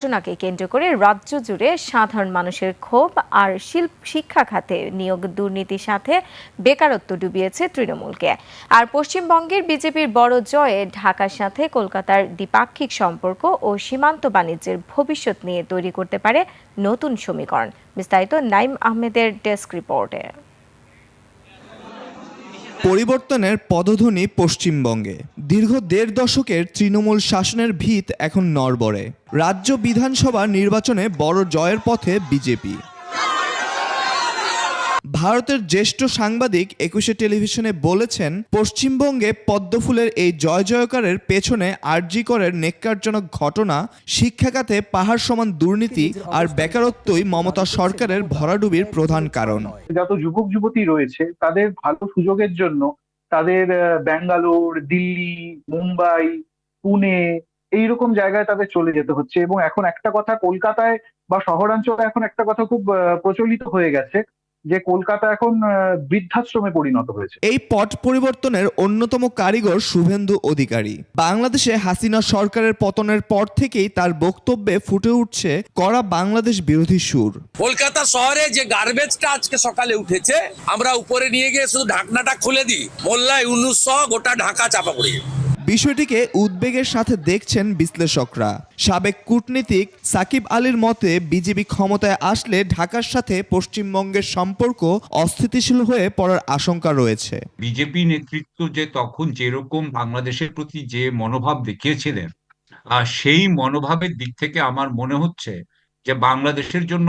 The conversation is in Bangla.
ঘটনাকে কেন্দ্র করে রাজ্য জুড়ে সাধারণ মানুষের ক্ষোভ আর শিক্ষা খাতে নিয়োগ দুর্নীতির সাথে বেকারত্ব ডুবিয়েছে তৃণমূলকে। আর পশ্চিমবঙ্গের বিজেপির বড় জয়ে ঢাকার সাথে কলকাতার দ্বিপাক্ষিক সম্পর্ক ও সীমান্ত বাণিজ্যের ভবিষ্যৎ নিয়ে তৈরি করতে পারে নতুন সমীকরণ। বিস্তারিত নাইম আহমেদের ডেস্ক রিপোর্টে। পরিবর্তনের পদধ্বনি পশ্চিমবঙ্গে। দীর্ঘ দেড় দশকের তৃণমূল শাসনের ভিত এখন নড়বড়ে। রাজ্য বিধানসভা নির্বাচনে বড় জয়ের পথে বিজেপি। ভারতের জ্যেষ্ঠ সাংবাদিক ২১শে টেলিভিশনে বলেছেন, পশ্চিমবঙ্গে পদ্মফুলের এই জয় জয়কারের পেছনে আরজি করের নেক্কারজনক ঘটনা, শিক্ষাখাতে পাহাড় সমান দুর্নীতি আর বেকারত্বই মমতা সরকারের ভরাডুবির প্রধান কারণ। যত যুবক যুবতী রয়েছে তাদের ভালো সুযোগের জন্য তাদের ব্যাঙ্গালোর, দিল্লি, মুম্বাই, পুনে এইরকম জায়গায় তাদের চলে যেতে হচ্ছে। এবং এখন একটা কথা কলকাতায় বা শহরাঞ্চলে এখন একটা কথা খুব প্রচলিত হয়ে গেছে যে কলকাতা এখন বৃদ্ধাশ্রমে পরিণত হয়েছে। এই পট পরিবর্তনের অন্যতম কারিগর শুভেন্দু অধিকারী। বাংলাদেশে হাসিনা সরকারের পতনের পর থেকেই তার বক্তব্যে ফুটে উঠছে কড়া বাংলাদেশ বিরোধী সুর। কলকাতা শহরে যে গার্বেজটা আজকে সকালে উঠেছে, আমরা উপরে নিয়ে গিয়ে শুধু ঢাকনাটা খুলে দিই, মোল্লা ইউনূস সহ গোটা ঢাকা চাপা পড়ে যাবে। বিষয়টিকে উদ্বেগের সাথে দেখছেন বিশ্লেষকরা। সাবেক কূটনীতিক সাকিব আলীর মতে, বিজেপি ক্ষমতায় আসলে ঢাকার সাথে পশ্চিমবঙ্গের সম্পর্ক অস্থিতিশীল হয়ে পড়ার আশঙ্কা রয়েছে। বিজেপি নেতৃত্ব যে তখন যেরকম বাংলাদেশের প্রতি যে মনোভাব দেখিয়েছিলেন, সেই মনোভাবের দিক থেকে আমার মনে হচ্ছে যে বাংলাদেশের জন্য